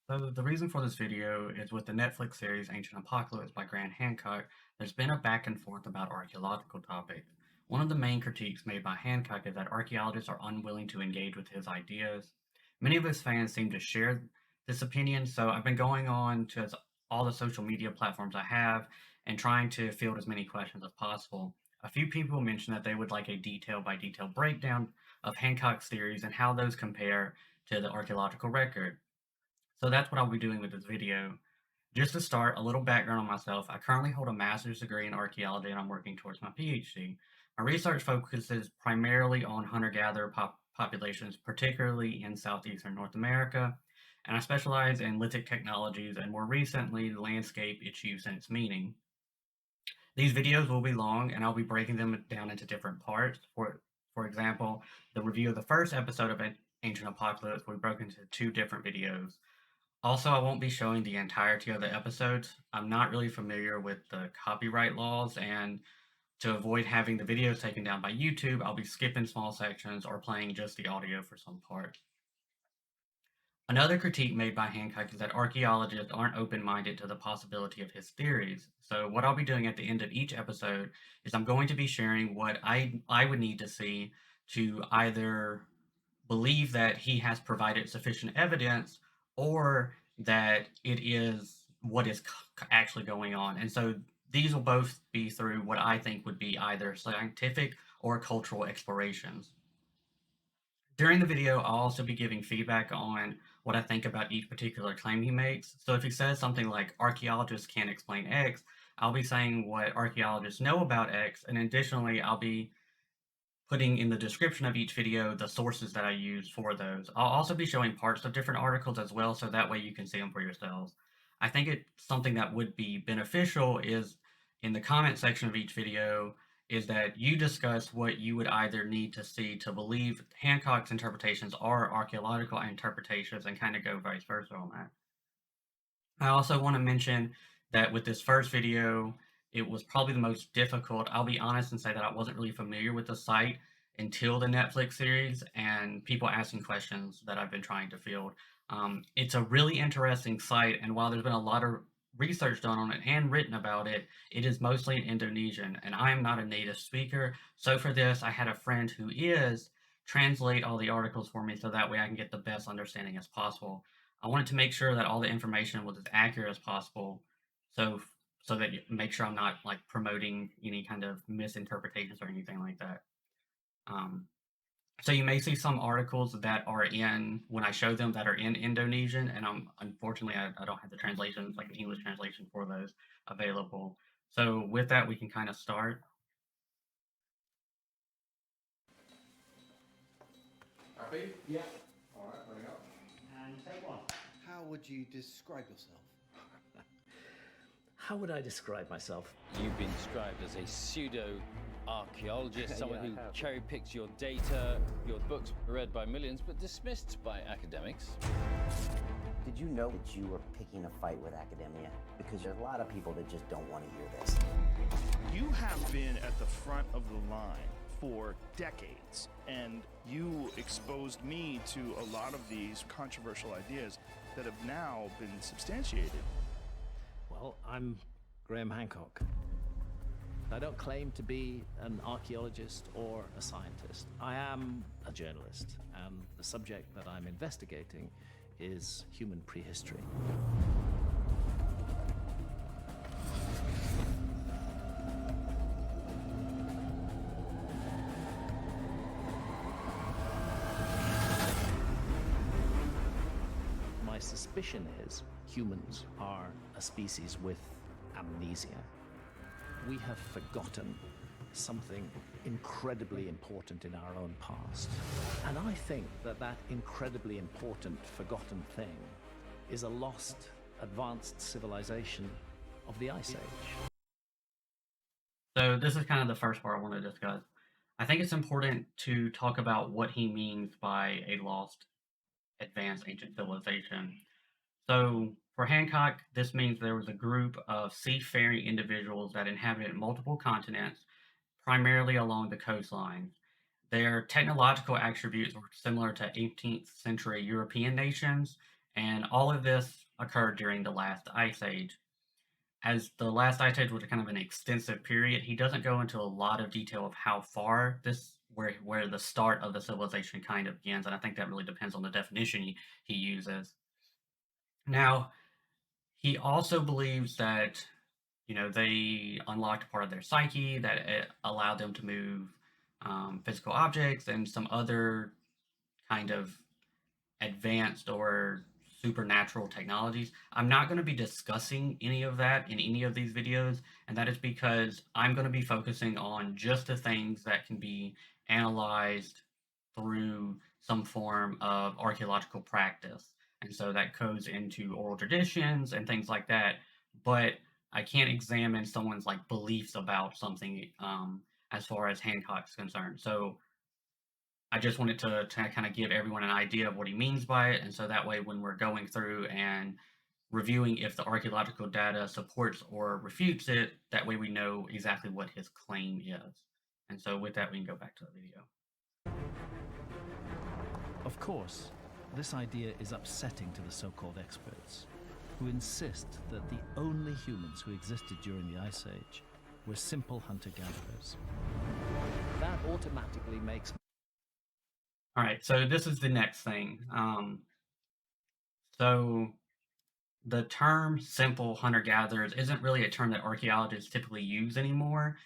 So the reason for this video is with the Netflix series Ancient Apocalypse by Grant Hancock, there's been a back and forth about archaeological topics. One of the main critiques made by Hancock is that archaeologists are unwilling to engage with his ideas. Many of his fans seem to share this opinion, so I've been going on to all the social media platforms I have and trying to field as many questions as possible. A few people mentioned that they would like a detail by detail breakdown of Hancock's theories and how those compare to the archaeological record. So that's what I'll be doing with this video. Just to start, a little background on myself. I currently hold a master's degree in archaeology and I'm working towards my PhD. My research focuses primarily on hunter-gatherer populations, particularly in southeastern North America, and I specialize in lithic technologies and more recently, the landscape, its use, and its meaning. These videos will be long and I'll be breaking them down into different parts. For example, the review of the first episode of Ancient Apocalypse will be broken into two different videos. Also, I won't be showing the entirety of the episodes. I'm not really familiar with the copyright laws, and to avoid having the videos taken down by YouTube, I'll be skipping small sections or playing just the audio for some parts. Another critique made by Hancock is that archaeologists aren't open-minded to the possibility of his theories. So what I'll be doing at the end of each episode is I'm going to be sharing what I would need to see to either believe that he has provided sufficient evidence or that it is what is actually going on. And so these will both be through what I think would be either scientific or cultural explorations. During the video, I'll also be giving feedback on what I think about each particular claim he makes. So if he says something like archaeologists can't explain X, I'll be saying what archaeologists know about X, and additionally, I'll be putting in the description of each video the sources that I use for those. I'll also be showing parts of different articles as well, so that way you can see them for yourselves. I think it's something that would be beneficial is in the comment section of each video is that you discuss what you would either need to see to believe Hancock's interpretations are archaeological interpretations and kind of go vice versa on that. I also want to mention that with this first video, it was probably the most difficult. I'll be honest and say that I wasn't really familiar with the site until the Netflix series and people asking questions that I've been trying to field. It's a really interesting site, and while there's been a lot of research done on it and written about it, it is mostly in Indonesian, and I am not a native speaker. So for this, I had a friend who is translate all the articles for me so that way I can get the best understanding as possible. I wanted to make sure that all the information was as accurate as possible, so so that make sure I'm not like promoting any kind of misinterpretations or anything like that. Um, so you may see some articles that are in when I show them that are in Indonesian, and unfortunately I don't have the translations like an English translation for those available. So with that, we can kind of start. Happy? Yeah. All right, bring it up. And take one. How would you describe yourself? How would I describe myself? You've been described as a pseudo-archaeologist, someone Yeah, I who have. cherry-picks your data. Your books are read by millions, but dismissed by academics. Did you know that you were picking a fight with academia? Because there's a lot of people that just don't want to hear this. You have been at the front of the line for decades, and you exposed me to a lot of these controversial ideas that have now been substantiated. Well, I'm Graham Hancock. I don't claim to be an archaeologist or a scientist. I am a journalist, and the subject that I'm investigating is human prehistory. My suspicion is humans are a species with amnesia. We have forgotten something incredibly important in our own past. And I think that that incredibly important forgotten thing is a lost, advanced civilization of the Ice Age. So this is kind of the first part I want to discuss. I think it's important to talk about what he means by a lost advanced ancient civilization. So for Hancock, this means there was a group of seafaring individuals that inhabited multiple continents, primarily along the coastlines. Their technological attributes were similar to 18th century European nations, And all of this occurred during the last ice age. As the last ice age was kind of an extensive period, he doesn't go into a lot of detail of how far where the start of the civilization kind of begins, and I think that really depends on the definition he uses. Now, he also believes that, they unlocked part of their psyche, that it allowed them to move physical objects and some other kind of advanced or supernatural technologies. I'm not going to be discussing any of that in any of these videos, and that is because I'm going to be focusing on just the things that can be analyzed through some form of archaeological practice. And so that goes into oral traditions and things like that. But I can't examine someone's like beliefs about something as far as Hancock's concerned. So I just wanted to kind of give everyone an idea of what he means by it. And so that way, when we're going through and reviewing if the archaeological data supports or refutes it, that way we know exactly what his claim is. And so with that, we can go back to the video. Of course, this idea is upsetting to the so-called experts, who insist that the only humans who existed during the Ice Age were simple hunter-gatherers. That automatically makes... All right, so this is the next thing. So the term simple hunter-gatherers isn't really a term that archaeologists typically use anymore.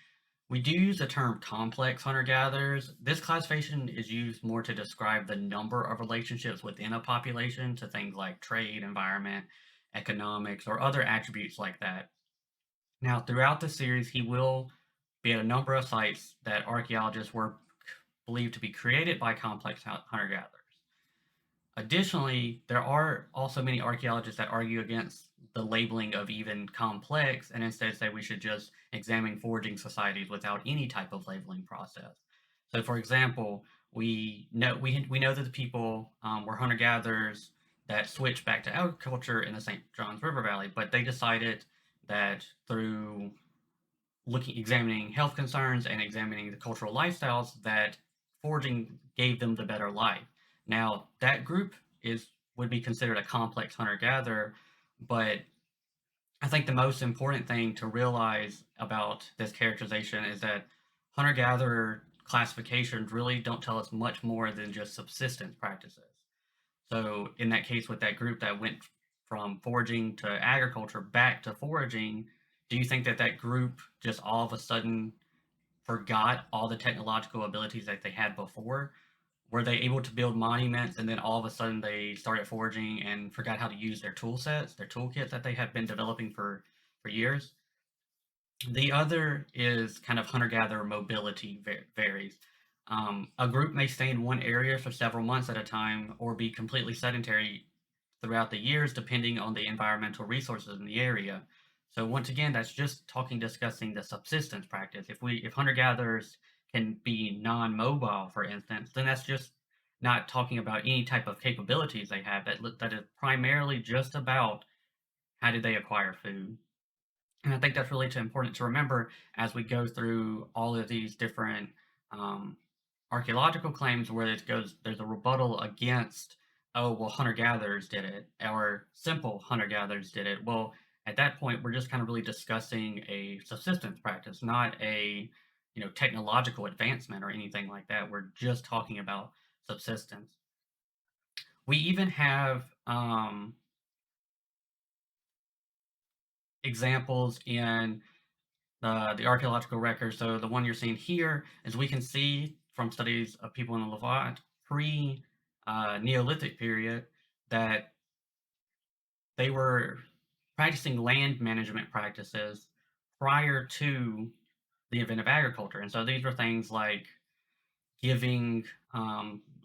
We do use the term complex hunter-gatherers. This classification is used more to describe the number of relationships within a population to things like trade, environment, economics, or other attributes like that. Now, throughout the series, he will be at a number of sites that archaeologists were believed to be created by complex hunter-gatherers. Additionally, there are also many archaeologists that argue against the labeling of even complex and instead say we should just examine foraging societies without any type of labeling process. So, for example, we know that the people were hunter-gatherers that switched back to agriculture in the St. Johns River Valley, but they decided that through examining health concerns and examining the cultural lifestyles, that foraging gave them the better life. Now, that group would be considered a complex hunter-gatherer, but I think the most important thing to realize about this characterization is that hunter-gatherer classifications really don't tell us much more than just subsistence practices. So in that case, with that group that went from foraging to agriculture back to foraging, do you think that that group just all of a sudden forgot all the technological abilities that they had before? Were they able to build monuments and then all of a sudden they started foraging and forgot how to use their tool sets, their toolkits that they have been developing for years? The other is kind of hunter-gatherer mobility varies. A group may stay in one area for several months at a time or be completely sedentary throughout the years depending on the environmental resources in the area. So once again, that's just discussing the subsistence practice. If hunter-gatherers can be non-mobile, for instance, then that's just not talking about any type of capabilities they have. That is primarily just about how did they acquire food. And I think that's really important to remember as we go through all of these different archaeological claims where there's a rebuttal against, oh, well, hunter-gatherers did it, or simple hunter-gatherers did it. Well, at that point, we're just kind of really discussing a subsistence practice, not a technological advancement or anything like that. We're just talking about subsistence. We even have examples in the archaeological record. So the one you're seeing here is we can see from studies of people in the Levant pre-Neolithic period that they were practicing land management practices prior to the advent of agriculture. And so these were things like giving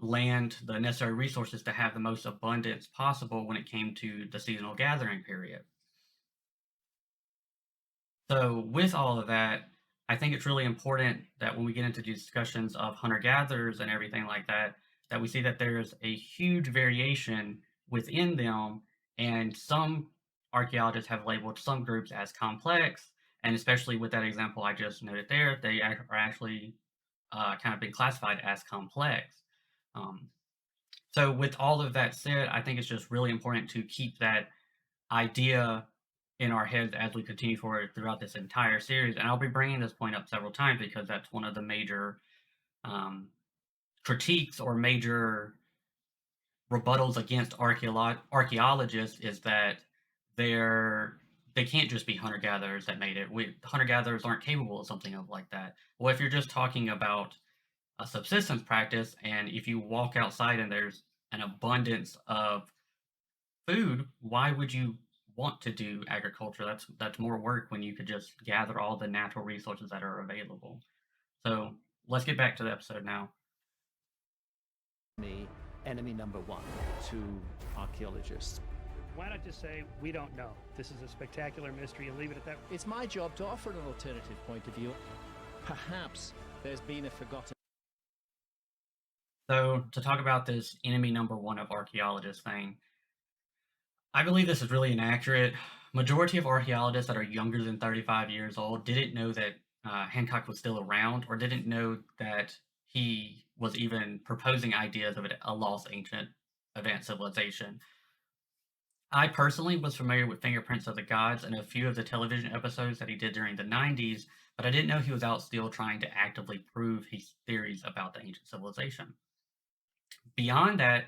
land the necessary resources to have the most abundance possible when it came to the seasonal gathering period. So with all of that, I think it's really important that when we get into discussions of hunter-gatherers and everything like that, that we see that there's a huge variation within them, and some archaeologists have labeled some groups as complex, and especially with that example I just noted there, they are actually kind of been classified as complex. So with all of that said, I think it's just really important to keep that idea in our heads as we continue forward throughout this entire series. And I'll be bringing this point up several times because that's one of the major um, critiques or major rebuttals against archaeologists is that they can't just be hunter gatherers that made it. Hunter gatherers aren't capable of something like that. Well, if you're just talking about a subsistence practice, and if you walk outside and there's an abundance of food, why would you want to do agriculture? That's more work when you could just gather all the natural resources that are available. So let's get back to the episode now. Me, enemy number one to archaeologists. Why not just say, we don't know? This is a spectacular mystery and leave it at that. It's my job to offer an alternative point of view. Perhaps there's been a forgotten. So to talk about this enemy number one of archaeologists thing, I believe this is really inaccurate. Majority of archaeologists that are younger than 35 years old didn't know that Hancock was still around, or didn't know that he was even proposing ideas of a lost ancient advanced civilization. I personally was familiar with Fingerprints of the Gods and a few of the television episodes that he did during the 90s, but I didn't know he was out still trying to actively prove his theories about the ancient civilization. Beyond that,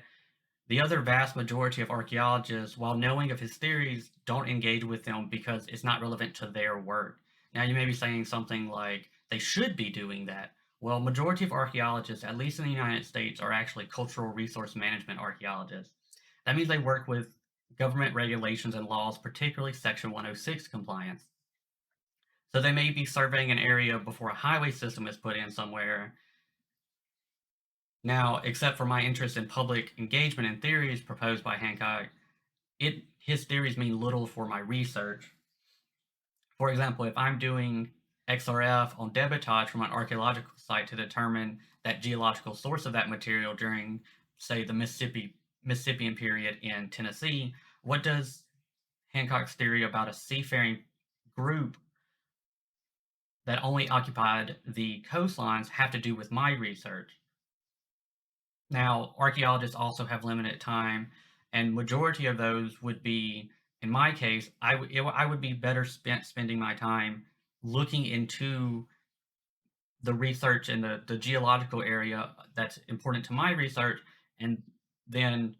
the other vast majority of archaeologists, while knowing of his theories, don't engage with them because it's not relevant to their work. Now, you may be saying something like, they should be doing that. Well, majority of archaeologists, at least in the United States, are actually cultural resource management archaeologists. That means they work with government regulations and laws, particularly Section 106 compliance. So they may be surveying an area before a highway system is put in somewhere. Now, except for my interest in public engagement and theories proposed by Hancock, his theories mean little for my research. For example, if I'm doing XRF on debitage from an archaeological site to determine that geological source of that material during, say, the Mississippian period in Tennessee, what does Hancock's theory about a seafaring group that only occupied the coastlines have to do with my research? Now, archaeologists also have limited time, and majority of those would be, in my case, I would be better spending my time looking into the research in the geological area that's important to my research, and then,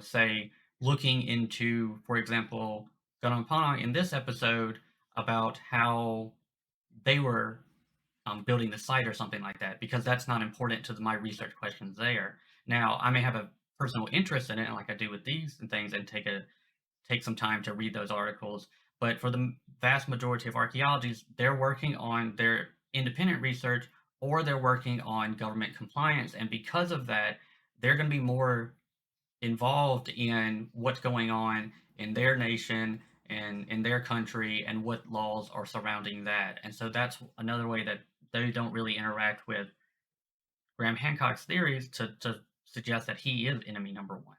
say, looking into, for example, Gunung in this episode about how they were building the site or something like that, because that's not important to my research questions there. Now, I may have a personal interest in it, like I do with these and things, and take some time to read those articles. But for the vast majority of archaeologists, they're working on their independent research, or they're working on government compliance. And because of that, they're going to be more involved in what's going on in their nation and in their country and what laws are surrounding that. And so that's another way that they don't really interact with Graham Hancock's theories to suggest that he is enemy number one.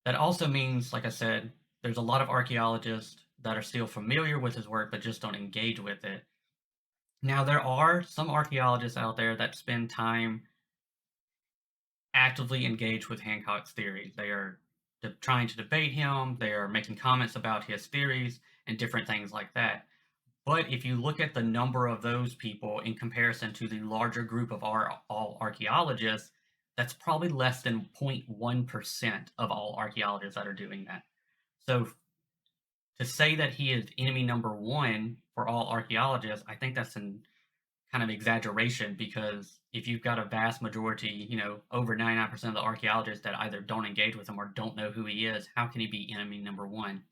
That also means, like I said, there's a lot of archaeologists that are still familiar with his work but just don't engage with it. Now, there are some archaeologists out there that spend time actively engaged with Hancock's theories. They are trying to debate him, they are making comments about his theories and different things like that. But if you look at the number of those people in comparison to the larger group of all archaeologists, that's probably less than 0.1% of all archaeologists that are doing that. So to say that he is enemy number one for all archaeologists, I think that's an kind of exaggeration, because if you've got a vast majority, over 99% of the archaeologists that either don't engage with him or don't know who he is, how can he be enemy number one?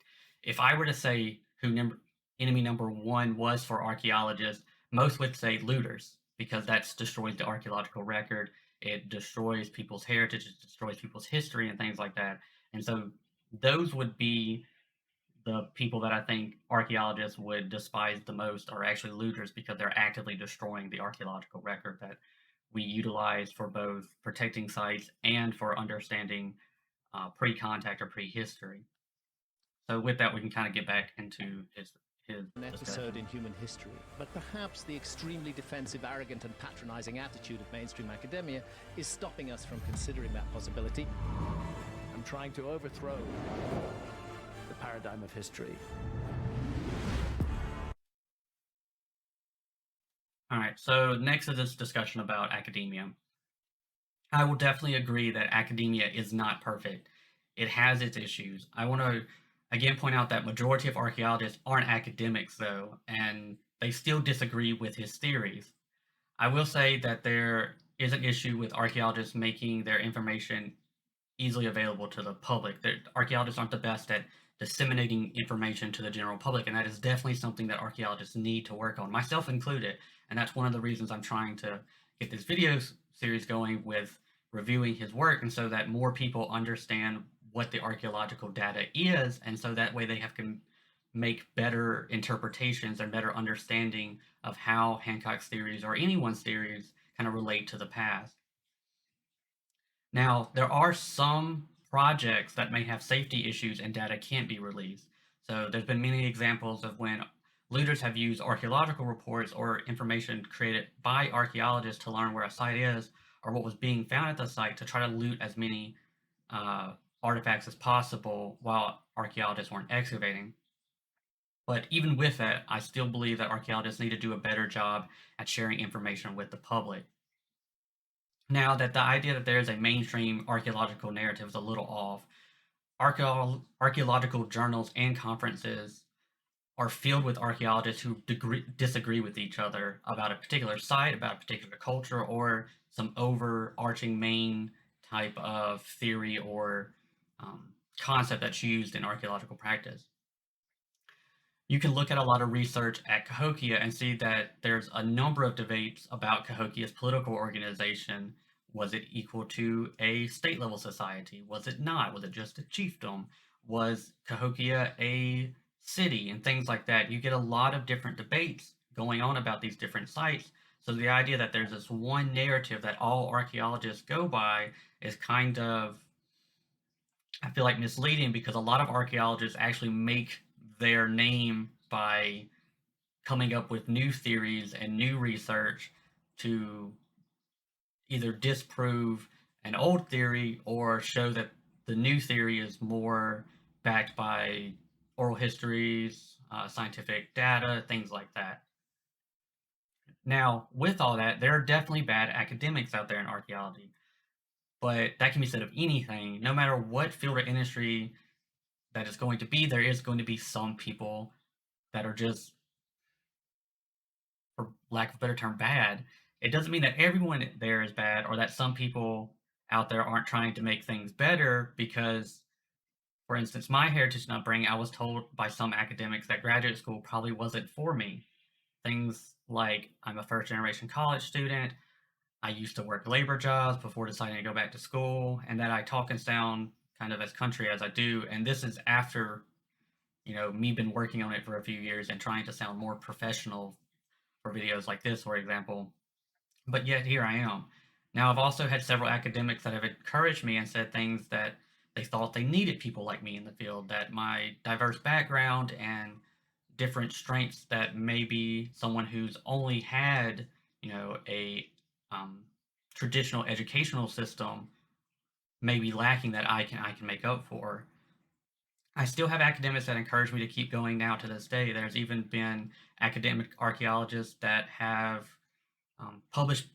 If I were to say who enemy number one was for archaeologists, most would say looters, because that destroys the archaeological record. It destroys people's heritage, it destroys people's history and things like that. And so those would be the people that I think archaeologists would despise the most, are actually looters, because they're actively destroying the archaeological record that we utilize for both protecting sites and for understanding pre-contact or prehistory. So with that, we can kind of get back into his An discussion. episode in human history, but perhaps the extremely defensive, arrogant, and patronizing attitude of mainstream academia is stopping us from considering that possibility and trying to overthrow the paradigm of history. All right, so next is this discussion about academia. I will definitely agree that academia is not perfect. It has its issues. I want to again point out that majority of archaeologists aren't academics though, and they still disagree with his theories. I will say that there is an issue with archaeologists making their information easily available to the public. Archaeologists aren't the best at disseminating information to the general public, and that is definitely something that archaeologists need to work on, myself included. And that's one of the reasons I'm trying to get this video series going with reviewing his work, and so that more people understand what the archaeological data is, and so that way they can make better interpretations and better understanding of how Hancock's theories or anyone's theories kind of relate to the past. Now, there are some projects that may have safety issues and data can't be released. So there's been many examples of when looters have used archaeological reports or information created by archaeologists to learn where a site is or what was being found at the site to try to loot as many artifacts as possible while archaeologists weren't excavating. But even with that, I still believe that archaeologists need to do a better job at sharing information with the public. Now, that the idea that there's a mainstream archaeological narrative is a little off. Archaeological journals and conferences are filled with archaeologists who disagree with each other about a particular site, about a particular culture, or some overarching main type of theory or concept that's used in archaeological practice. You can look at a lot of research at Cahokia and see that there's a number of debates about Cahokia's political organization. Was it equal to a state-level society? Was it not? Was it just a chiefdom? Was Cahokia a city? And things like that. You get a lot of different debates going on about these different sites. So the idea that there's this one narrative that all archaeologists go by is kind of, I feel like, misleading, because a lot of archaeologists actually make their name by coming up with new theories and new research to either disprove an old theory or show that the new theory is more backed by oral histories, scientific data, things like that. Now, with all that, there are definitely bad academics out there in archaeology, but that can be said of anything. No matter what field or industry that is going to be, there is going to be some people that are just, for lack of a better term, bad. It doesn't mean that everyone there is bad or that some people out there aren't trying to make things better, because, for instance, my heritage and upbringing, I was told by some academics that graduate school probably wasn't for me. Things like, I'm a first-generation college student, I used to work labor jobs before deciding to go back to school, and that I talk and sound kind of as country as I do, and this is after, me been working on it for a few years and trying to sound more professional for videos like this, for example. But yet here I am. Now, I've also had several academics that have encouraged me and said things that they thought they needed people like me in the field, that my diverse background and different strengths that maybe someone who's only had, a traditional educational system may be lacking, that I can make up for. I still have academics that encourage me to keep going now to this day. There's even been academic archaeologists that have published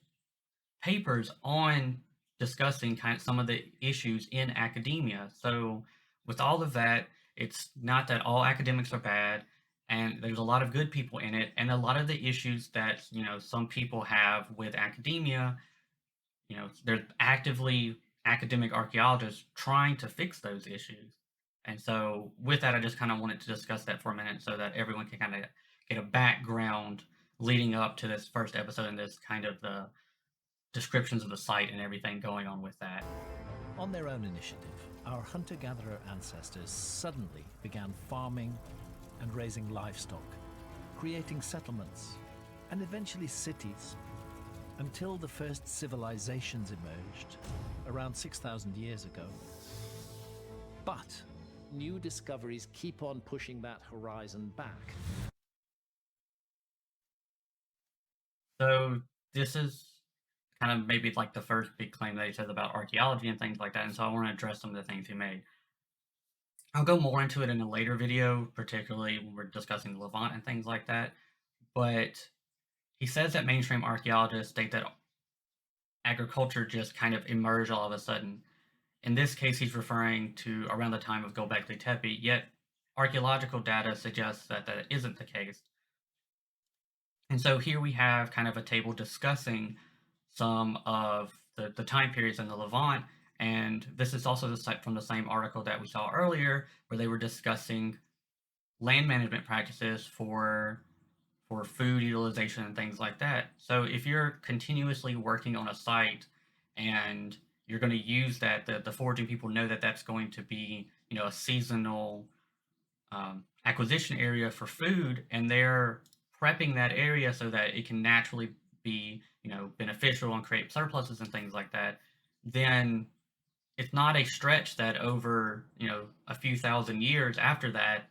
papers on discussing kind of some of the issues in academia. So with all of that, it's not that all academics are bad, and there's a lot of good people in it, and a lot of the issues that some people have with academia, there's actively academic archaeologists trying to fix those issues. And so with that, I just kind of wanted to discuss that for a minute so that everyone can kind of get a background leading up to this first episode and this kind of the descriptions of the site and everything going on with that. On their own initiative, our hunter-gatherer ancestors suddenly began farming and raising livestock, creating settlements, and eventually cities, until the first civilizations emerged around 6,000 years ago. But new discoveries keep on pushing that horizon back. So this is kind of maybe like the first big claim that he says about archaeology and things like that, and so I want to address some of the things he made. I'll go more into it in a later video, particularly when we're discussing the Levant and things like that, but he says that mainstream archaeologists state that agriculture just kind of emerged all of a sudden. In this case, he's referring to around the time of Göbekli Tepe, yet archaeological data suggests that that isn't the case. And so here we have kind of a table discussing some of the time periods in the Levant, and this is also from the same article that we saw earlier, where they were discussing land management practices for food utilization and things like that. So if you're continuously working on a site and you're going to use that, the foraging people know that that's going to be, a seasonal acquisition area for food, and they're prepping that area so that it can naturally be, beneficial and create surpluses and things like that, then it's not a stretch that over, a few thousand years after that,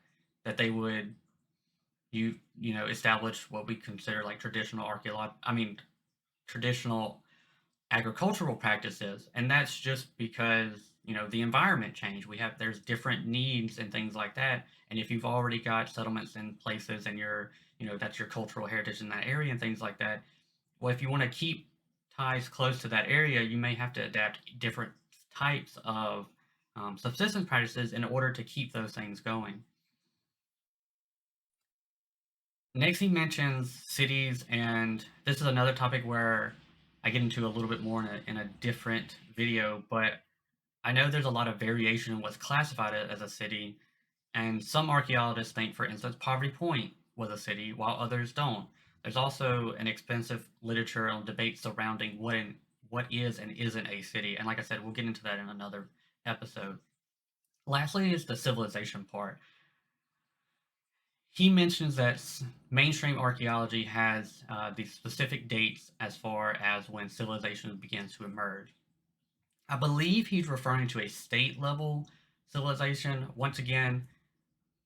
that they would establish what we consider like traditional agricultural practices. And that's just because, the environment changed. There's different needs and things like that. And if you've already got settlements in places and that's your cultural heritage in that area and things like that, well, if you want to keep ties close to that area, you may have to adapt different types of subsistence practices in order to keep those things going. Next, he mentions cities, and this is another topic where I get into a little bit more in a different video, but I know there's a lot of variation in what's classified as a city, and some archaeologists think, for instance, Poverty Point was a city, while others don't. There's also an expensive literature and debate surrounding what is and isn't a city, and like I said, we'll get into that in another episode. Lastly is the civilization part. He mentions that mainstream archaeology has these specific dates as far as when civilization begins to emerge. I believe he's referring to a state level civilization. Once again,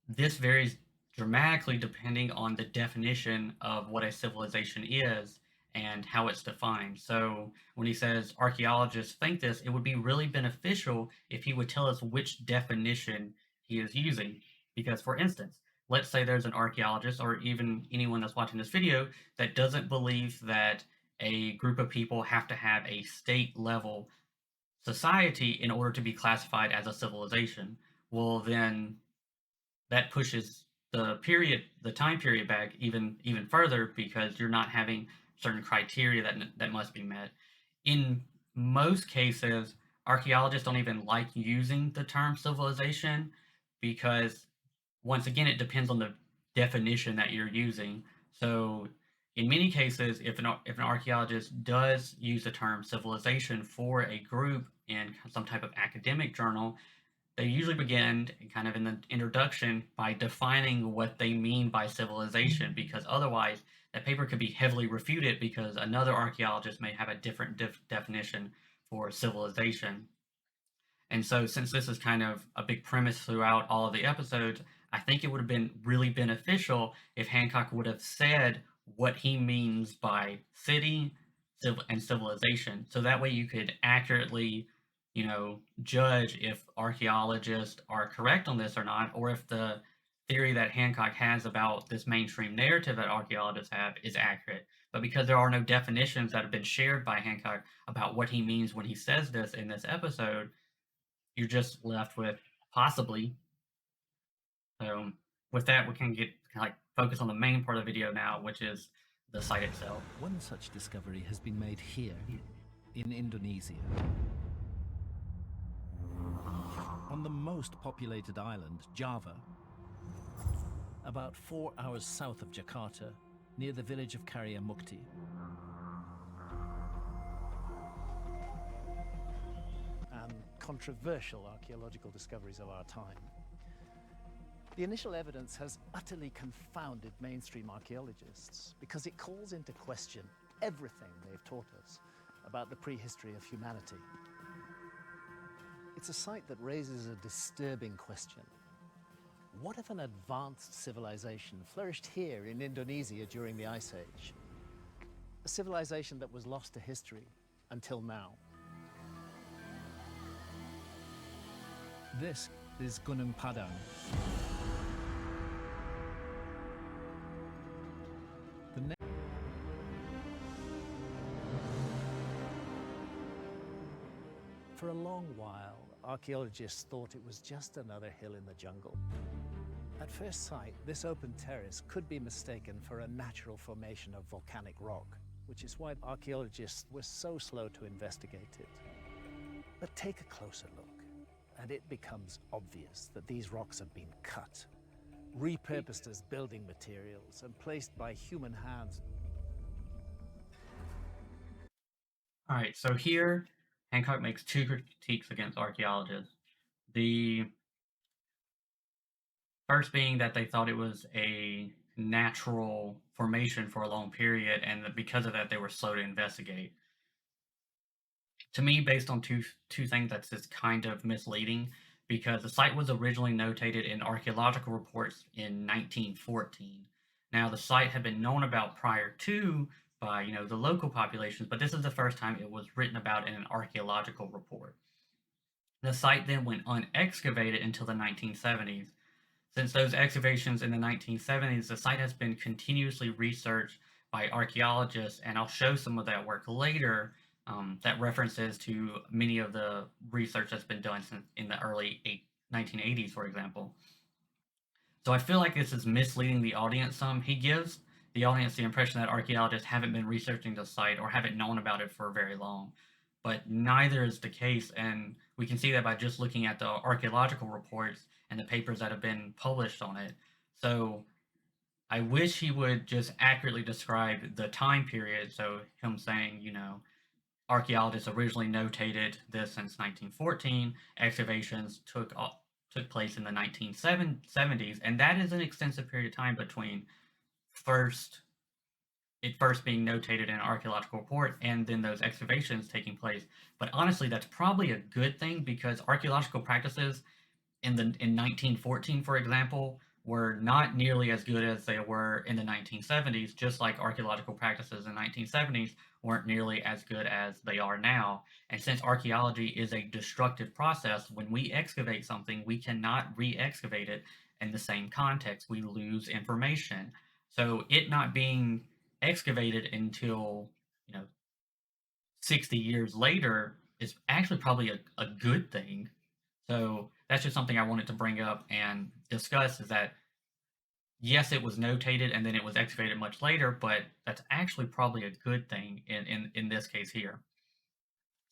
this varies dramatically depending on the definition of what a civilization is and how it's defined. So when he says archaeologists think this, it would be really beneficial if he would tell us which definition he is using. Because, for instance, let's say there's an archaeologist or even anyone that's watching this video that doesn't believe that a group of people have to have a state level society in order to be classified as a civilization. Well, then that pushes the time period back even further, because you're not having certain criteria that must be met. In most cases, archaeologists don't even like using the term civilization, because once again, it depends on the definition that you're using. So in many cases, if an archaeologist does use the term civilization for a group in some type of academic journal, they usually begin kind of in the introduction by defining what they mean by civilization, because otherwise that paper could be heavily refuted because another archaeologist may have a different definition for civilization. And so since this is kind of a big premise throughout all of the episodes, I think it would have been really beneficial if Hancock would have said what he means by city and civilization. So that way you could accurately, judge if archaeologists are correct on this or not, or if the theory that Hancock has about this mainstream narrative that archaeologists have is accurate. But because there are no definitions that have been shared by Hancock about what he means when he says this in this episode, you're just left with possibly. So with that, we can focus on the main part of the video now, which is the site itself. One such discovery has been made here, in Indonesia. On the most populated island, Java, about 4 hours south of Jakarta, near the village of Karya Mukti. And controversial archaeological discoveries of our time. The initial evidence has utterly confounded mainstream archaeologists because it calls into question everything they've taught us about the prehistory of humanity. It's a site that raises a disturbing question. What if an advanced civilization flourished here in Indonesia during the Ice Age? a civilization that was lost to history until now. This is Gunung Padang. For a long while, archaeologists thought it was just another hill in the jungle. At first sight, this open terrace could be mistaken for a natural formation of volcanic rock, which is why archaeologists were so slow to investigate it. But take a closer look, and it becomes obvious that these rocks have been cut, repurposed as building materials, and placed by human hands. All right, so here, Hancock makes two critiques against archaeologists. The first being that they thought it was a natural formation for a long period, and that because of that, they were slow to investigate. To me, based on two things, that's just kind of misleading, because the site was originally notated in archaeological reports in 1914. Now, the site had been known about prior to by the local populations, but this is the first time it was written about in an archaeological report. The site then went unexcavated until the 1970s. Since those excavations in the 1970s, the site has been continuously researched by archaeologists, and I'll show some of that work later that references to many of the research that's been done since in the early 1980s, for example. So I feel like this is misleading the audience some. He gives the audience the impression that archaeologists haven't been researching the site or haven't known about it for very long. But neither is the case, and we can see that by just looking at the archaeological reports and the papers that have been published on it. So I wish he would just accurately describe the time period. So him saying, archaeologists originally notated this since 1914, excavations took place in the 1970s, and that is an extensive period of time between it first being notated in an archaeological report and then those excavations taking place. But honestly, that's probably a good thing, because archaeological practices in 1914, for example, were not nearly as good as they were in the 1970s, just like archaeological practices in the 1970s weren't nearly as good as they are now. And since archaeology is a destructive process, when we excavate something, we cannot re-excavate it in the same context. We lose information. So it not being excavated until 60 years later is actually probably a good thing. So that's just something I wanted to bring up and discuss, is that yes, it was notated and then it was excavated much later, but that's actually probably a good thing in this case here.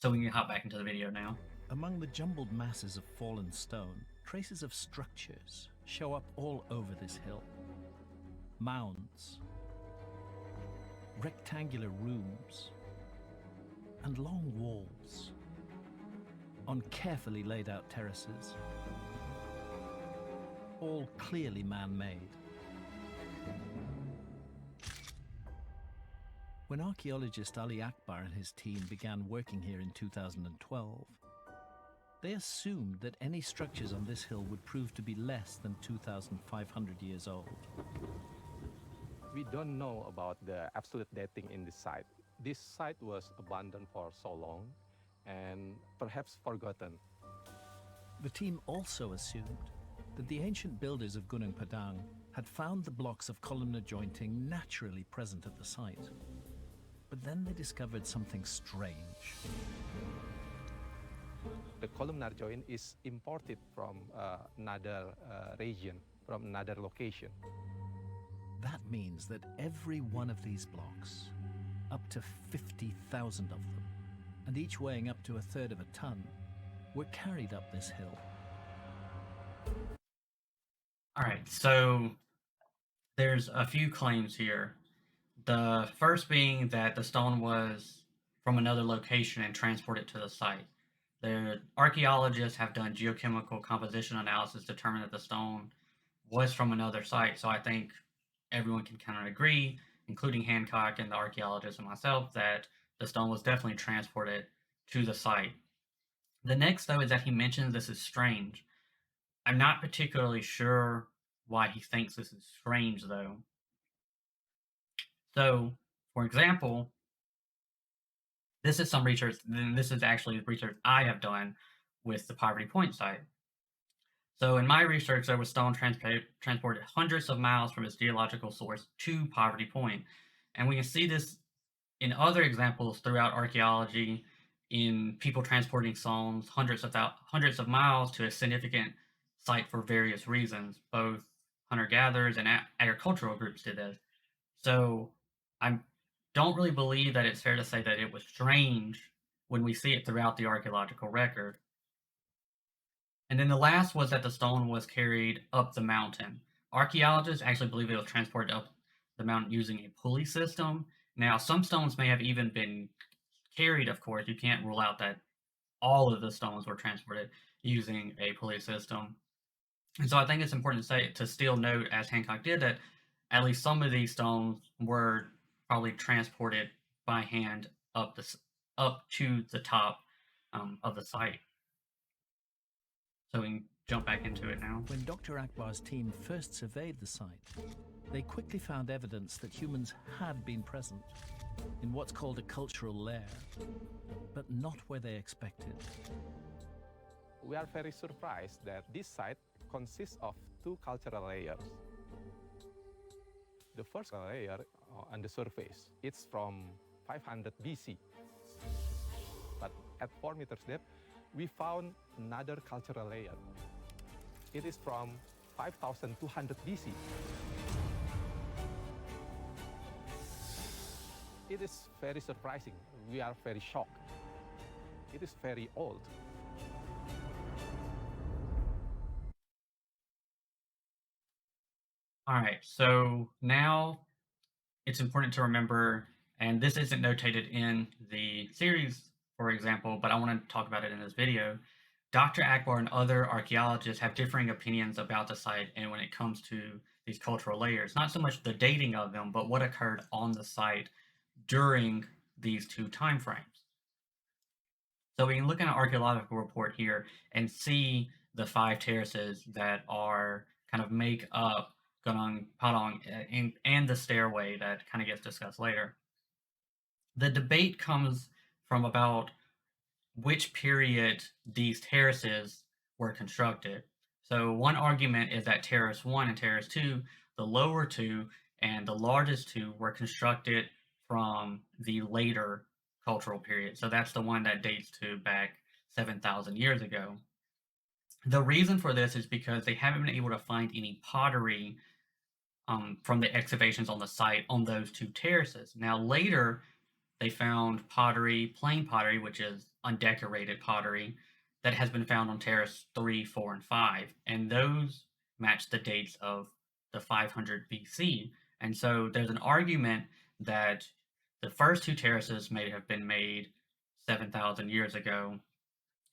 So we can hop back into the video now. Among the jumbled masses of fallen stone, traces of structures show up all over this hill. Mounds, rectangular rooms, and long walls on carefully laid out terraces, all clearly man-made. When archaeologist Ali Akbar and his team began working here in 2012, they assumed that any structures on this hill would prove to be less than 2,500 years old. We don't know about the absolute dating in this site. This site was abandoned for so long and perhaps forgotten. The team also assumed that the ancient builders of Gunung Padang had found the blocks of columnar jointing naturally present at the site. But then they discovered something strange. The columnar joint is imported from another region, from another location. That means that every one of these blocks, up to 50,000 of them, and each weighing up to 1/3 of a ton, were carried up this hill. All right, so there's a few claims here. The first being that the stone was from another location and transported to the site. The archaeologists have done geochemical composition analysis to determine that the stone was from another site. So I think everyone can kind of agree, including Hancock and the archaeologists and myself, that the stone was definitely transported to the site. The next, though, is that he mentions this is strange. I'm not particularly sure why he thinks this is strange, though. So, for example, This is some research, and this is actually research I have done with the Poverty Point site. So in my research, there was stone transported hundreds of miles from its geological source to Poverty Point. And we can see this in other examples throughout archaeology, in people transporting stones hundreds of miles to a significant site for various reasons. Both hunter-gatherers and agricultural groups did this. So I don't really believe that it's fair to say that it was strange when we see it throughout the archaeological record. And then the last was that the stone was carried up the mountain. Archaeologists actually believe it was transported up the mountain using a pulley system. Now, some stones may have even been carried, of course. You can't rule out that all of the stones were transported using a pulley system. And so I think it's important to still note, as Hancock did, that at least some of these stones were probably transported by hand up to the top of the site. So we can jump back into it now. When Dr. Akbar's team first surveyed the site, they quickly found evidence that humans had been present in what's called a cultural lair, but not where they expected. We are very surprised that this site consists of two cultural layers. The first layer on the surface, it's from 500 BC. But at 4 meters depth, we found another cultural layer. It is from 5200 BC. It is very surprising. We are very shocked. It is very old. All right, so now it's important to remember, and this isn't notated in the series, for example, but I want to talk about it in this video. Dr. Akbar and other archaeologists have differing opinions about the site and when it comes to these cultural layers. Not so much the dating of them, but what occurred on the site during these two time frames. So we can look at an archaeological report here and see the 5 terraces that are kind of make up Gunung, Padang, and the stairway that kind of gets discussed later. The debate comes from about which period these terraces were constructed. So one argument is that Terrace 1 and Terrace 2, the lower two and the largest two, were constructed from the later cultural period. So that's the one that dates to back 7,000 years ago. The reason for this is because they haven't been able to find any pottery from the excavations on the site on those 2 terraces. Now later, they found pottery, plain pottery, which is undecorated pottery, that has been found on Terrace 3, 4, and 5. And those match the dates of the 500 BC. And so there's an argument that the first 2 terraces may have been made 7,000 years ago.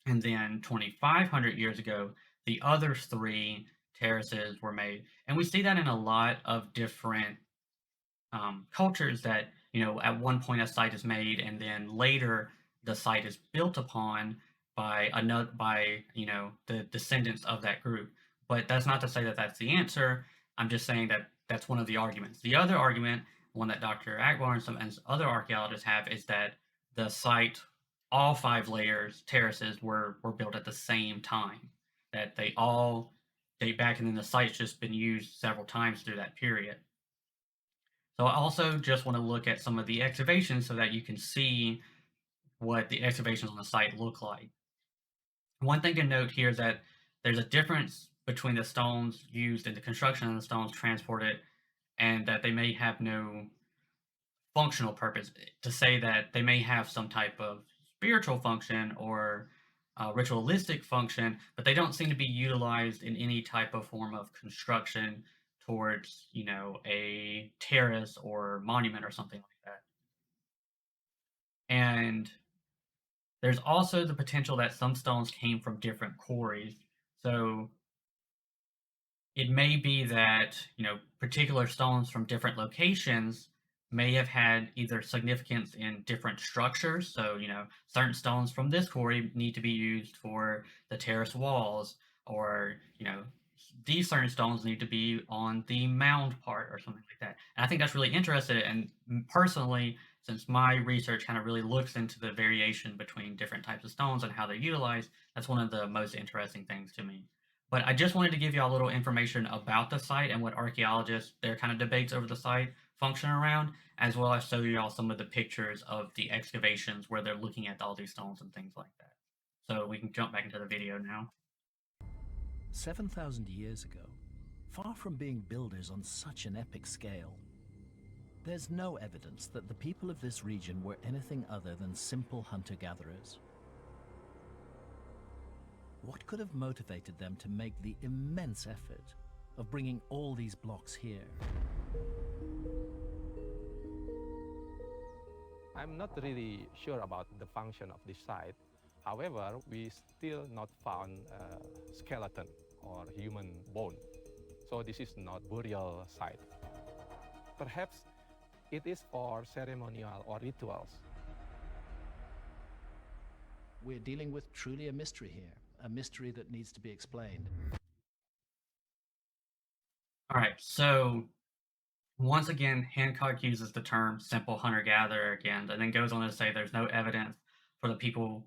And then 2,500 years ago, the other 3 terraces were made. And we see that in a lot of different cultures that, you know, at one point a site is made and then later the site is built upon by you know, the descendants of that group. But that's not to say that that's the answer. I'm just saying that that's one of the arguments. The other argument, one that Dr. Akbar and some other archaeologists have, is that the site, all 5 layers, terraces, were built at the same time. That they all date back, and then the site's just been used several times through that period. So I also just want to look at some of the excavations so that you can see what the excavations on the site look like. One thing to note here is that there's a difference between the stones used in the construction and the stones transported, and that they may have no functional purpose. To say that they may have some type of spiritual function or ritualistic function, but they don't seem to be utilized in any type of form of construction towards, you know, a terrace or monument or something like that. And there's also the potential that some stones came from different quarries. So it may be that, you know, particular stones from different locations may have had either significance in different structures. So, you know, certain stones from this quarry need to be used for the terrace walls, or, you know, these certain stones need to be on the mound part or something like that. And I think that's really interesting. And personally, since my research kind of really looks into the variation between different types of stones and how they're utilized, that's one of the most interesting things to me. But I just wanted to give you all a little information about the site and what archaeologists, their kind of debates over the site function around, as well as show you all some of the pictures of the excavations where they're looking at all these stones and things like that. So we can jump back into the video now. 7,000 years ago, far from being builders on such an epic scale, there's no evidence that the people of this region were anything other than simple hunter-gatherers. What could have motivated them to make the immense effort of bringing all these blocks here? I'm not really sure about the function of this site. However, we still not found a skeleton or human bone. So this is not burial site. Perhaps it is for ceremonial or rituals. We're dealing with truly a mystery here, a mystery that needs to be explained. All right, so once again, Hancock uses the term simple hunter-gatherer again, and then goes on to say there's no evidence for the people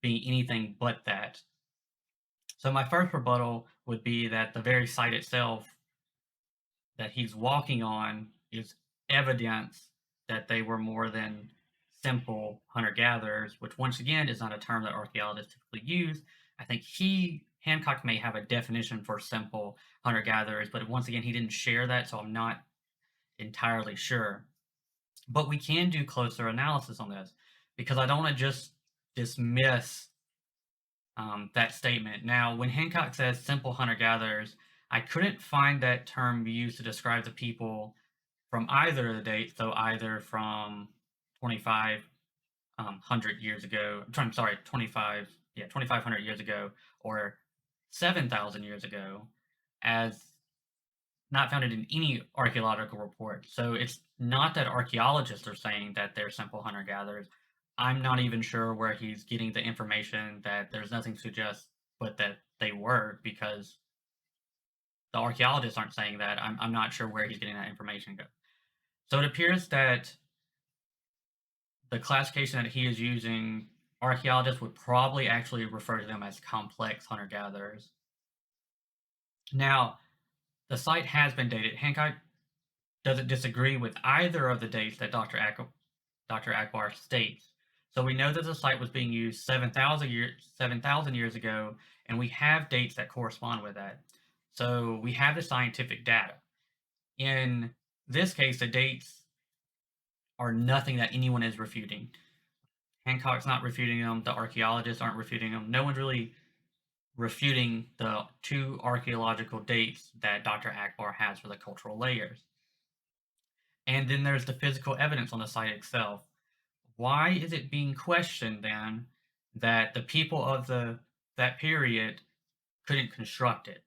being anything but that. So my first rebuttal would be that the very site itself that he's walking on is evidence that they were more than simple hunter-gatherers, which once again is not a term that archaeologists typically use. I think Hancock may have a definition for simple hunter-gatherers, but once again, he didn't share that, so I'm not entirely sure. But we can do closer analysis on this, because I don't want to just dismiss that statement. Now, when Hancock says simple hunter-gatherers, I couldn't find that term used to describe the people from either of the dates, so either from 2,500 years ago, 2,500 years ago, or 7,000 years ago, as not found in any archaeological report. So it's not that archaeologists are saying that they're simple hunter-gatherers. I'm not even sure where he's getting the information that there's nothing to suggest but that they were, because the archaeologists aren't saying that. I'm not sure where he's getting that information. So it appears that the classification that he is using, archaeologists would probably actually refer to them as complex hunter-gatherers. Now, the site has been dated. Hancock doesn't disagree with either of the dates that Dr. Akbar states. So we know that the site was being used 7,000 years ago, and we have dates that correspond with that. So we have the scientific data. In this case, the dates are nothing that anyone is refuting. Hancock's not refuting them. The archaeologists aren't refuting them. No one's really refuting the two archaeological dates that Dr. Akbar has for the cultural layers. And then there's the physical evidence on the site itself. Why is it being questioned then that the people of that period couldn't construct it,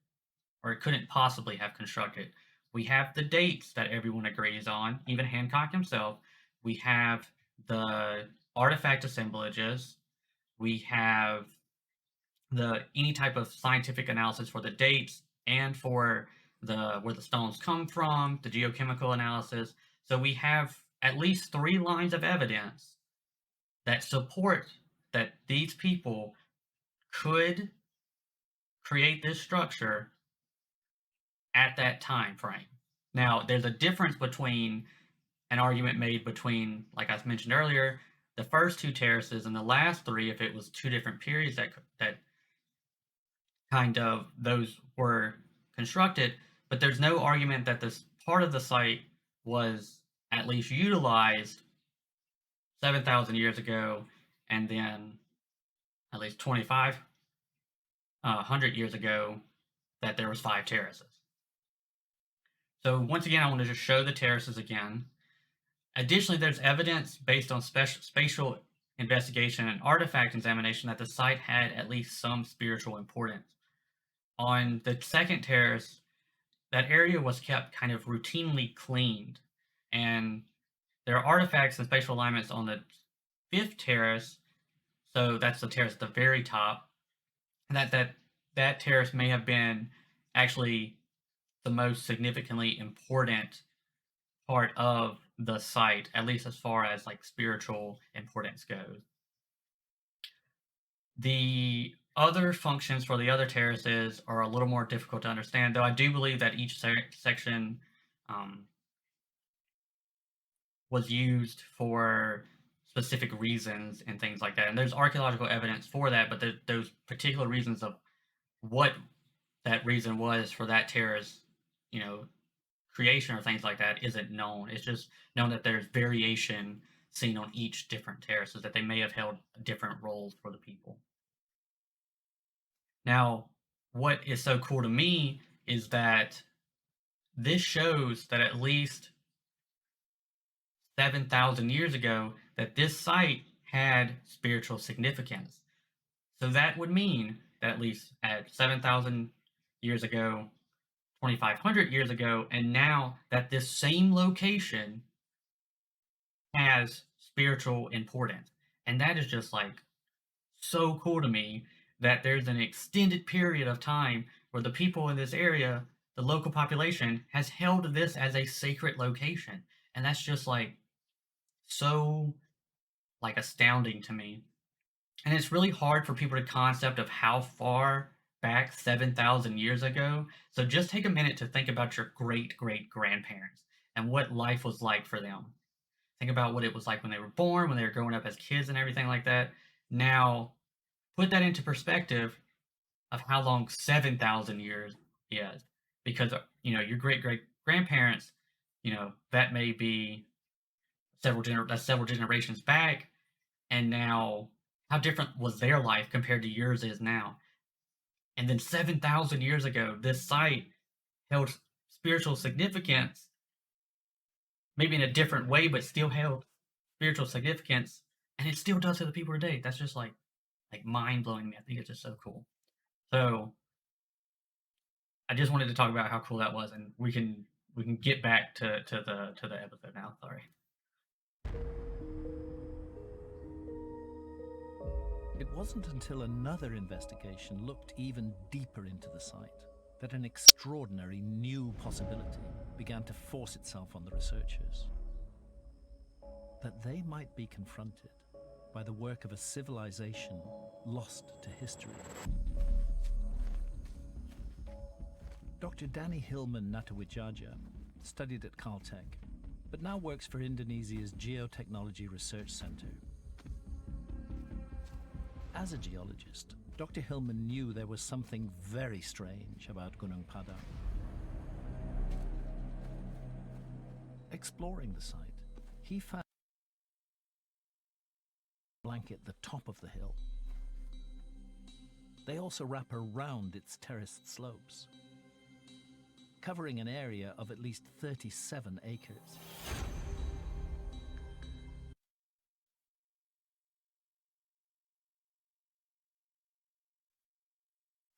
or couldn't possibly have constructed? We have the dates that everyone agrees on, even Hancock himself. We have the artifact assemblages. We have any type of scientific analysis for the dates and for where the stones come from, the geochemical analysis. So we have at least 3 lines of evidence that support that these people could create this structure at that time frame. Now, there's a difference between an argument made between, like I mentioned earlier, the first 2 terraces and the last 3, if it was 2 different periods that kind of those were constructed, but there's no argument that this part of the site was at least utilized 7,000 years ago, and then at least 2,500 years ago that there was 5 terraces. So once again, I want to just show the terraces again. Additionally, there's evidence based on spatial investigation and artifact examination that the site had at least some spiritual importance. On the second terrace, that area was kept kind of routinely cleaned, and there are artifacts and spatial alignments on the 5th terrace, so that's the terrace at the very top, and that terrace may have been actually the most significantly important part of the site, at least as far as like spiritual importance goes. The other functions for the other terraces are a little more difficult to understand, though I do believe that each section was used for specific reasons and things like that. And there's archaeological evidence for that, but those particular reasons of what that reason was for that terrace, creation or things like that isn't known. It's just known that there's variation seen on each different terraces, that they may have held different roles for the people. Now, what is so cool to me is that this shows that at least 7,000 years ago, that this site had spiritual significance. So that would mean that at least at 7,000 years ago, 2,500 years ago, and now that this same location has spiritual importance. And that is just like so cool to me, that there's an extended period of time where the people in this area, the local population, has held this as a sacred location. And that's just like so like astounding to me. And it's really hard for people to concept of how far back 7,000 years ago. So just take a minute to think about your great great grandparents and what life was like for them. Think about what it was like when they were born, when they were growing up as kids and everything like that. Now, put that into perspective of how long 7,000 years is. Because, your great great grandparents, that may be several generations back. And now, how different was their life compared to yours is now? And then 7,000 years ago, this site held spiritual significance, maybe in a different way, but still held spiritual significance, and it still does to the people today. That's just like mind blowing to me. I think it's just so cool. So I just wanted to talk about how cool that was, and we can get back to the episode now. Sorry. It wasn't until another investigation looked even deeper into the site that an extraordinary new possibility began to force itself on the researchers. That they might be confronted by the work of a civilization lost to history. Dr. Danny Hillman Natawijaja studied at Caltech, but now works for Indonesia's Geotechnology Research Center. As a geologist, Dr. Hillman knew there was something very strange about Gunung Padang. Exploring the site, he found blanket the top of the hill. They also wrap around its terraced slopes, covering an area of at least 37 acres.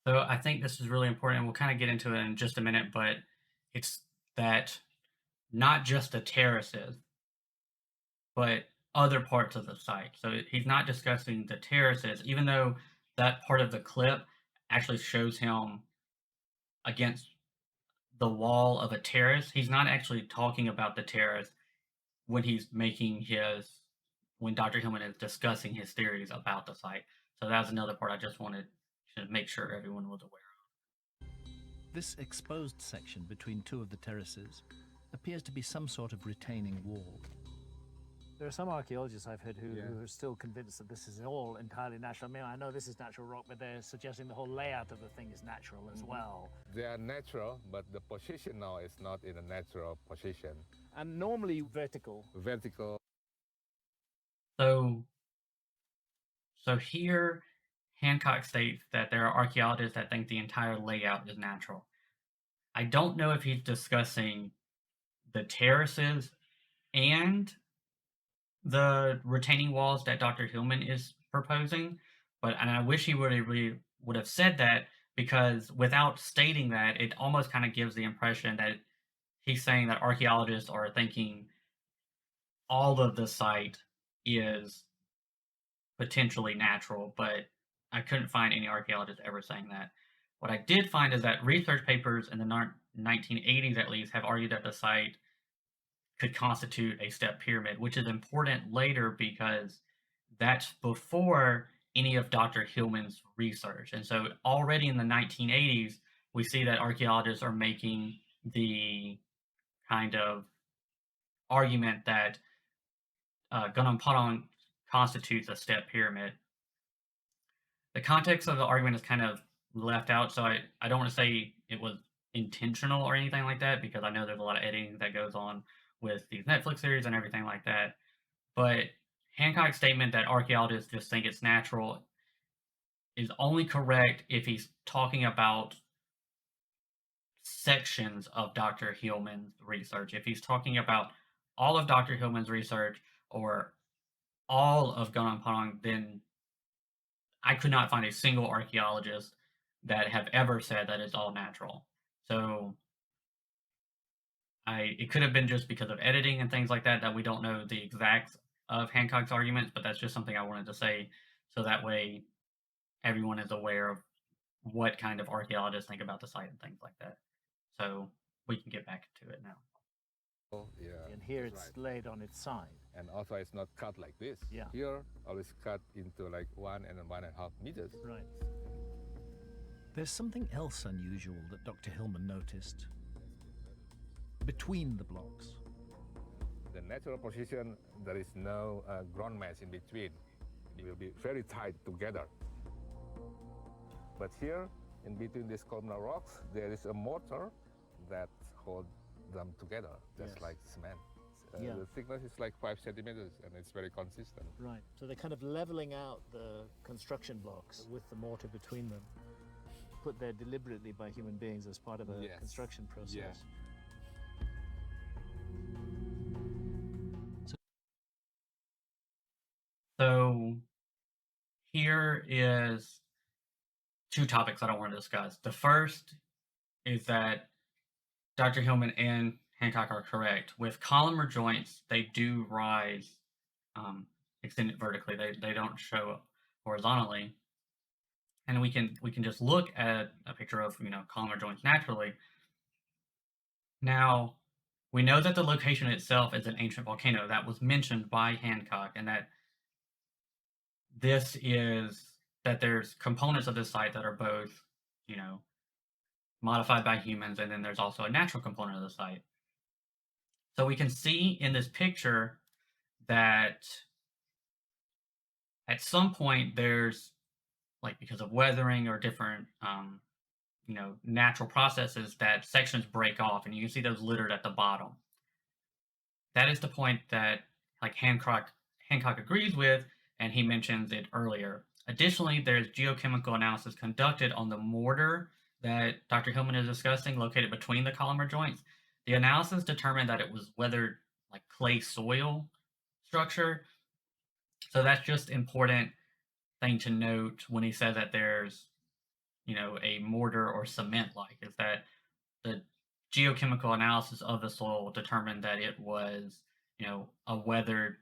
So I think this is really important. We'll kind of get into it in just a minute, but it's that not just the terraces, but other parts of the site. So he's not discussing the terraces, even though that part of the clip actually shows him against the wall of a terrace. He's not actually talking about the terrace when when Dr. Hillman is discussing his theories about the site. So that's another part I just wanted to make sure everyone was aware of. This exposed section between two of the terraces appears to be some sort of retaining wall. There are some archaeologists I've heard who are still convinced that this is all entirely natural. I mean, I know this is natural rock, but they're suggesting the whole layout of the thing is natural as well. They are natural, but the position now is not in a natural position. And normally vertical. Vertical. So here, Hancock states that there are archaeologists that think the entire layout is natural. I don't know if he's discussing the terraces and the retaining walls that Dr. Hillman is proposing, and I wish he would have said that, because without stating that, it almost kind of gives the impression that he's saying that archaeologists are thinking all of the site is potentially natural, but I couldn't find any archaeologists ever saying that. What I did find is that research papers in the 1980s, at least, have argued that the site could constitute a step pyramid, which is important later because that's before any of Dr. Hillman's research. And so already in the 1980s, we see that archaeologists are making the kind of argument that Gunung Padang constitutes a step pyramid. The context of the argument is kind of left out, so I don't want to say it was intentional or anything like that, because I know there's a lot of editing that goes on with these Netflix series and everything like that. But Hancock's statement that archaeologists just think it's natural is only correct if he's talking about sections of Dr. Hillman's research. If he's talking about all of Dr. Hillman's research or all of Gunung Padang, then I could not find a single archaeologist that have ever said that it's all natural. So it could have been just because of editing and things like that we don't know the exacts of Hancock's arguments, but that's just something I wanted to say so that way everyone is aware of what kind of archaeologists think about the site and things like that. So we can get back to it now. Yeah, And here it's laid on its side. And also it's not cut like this. Yeah. Here, always cut into like 1 and 1.5 meters. Right. There's something else unusual that Dr. Hillman noticed. Between the blocks. The natural position, there is no ground mass in between. It will be very tight together. But here, in between these columnar rocks, there is a mortar that holds them together, just like cement. The thickness is like 5 centimeters, and it's very consistent. Right. So they're kind of leveling out the construction blocks with the mortar between them, put there deliberately by human beings as part of a construction process. Yes. So here is 2 topics that I want to discuss. The first is that Dr. Hillman and Hancock are correct. With columnar joints, they do rise extended vertically. They don't show horizontally. And we can just look at a picture of columnar joints naturally. Now, we know that the location itself is an ancient volcano that was mentioned by Hancock, and that there's components of this site that are both, modified by humans, and then there's also a natural component of the site. So we can see in this picture that at some point there's, like, because of weathering or different, natural processes, that sections break off, and you can see those littered at the bottom. That is the point that, like, Hancock agrees with, and he mentions it earlier. Additionally, there's geochemical analysis conducted on the mortar that Dr. Hillman is discussing, located between the columnar joints. The analysis determined that it was weathered, like clay soil structure. So that's just important thing to note when he says that there's, a mortar or cement-like, is that the geochemical analysis of the soil determined that it was, a weathered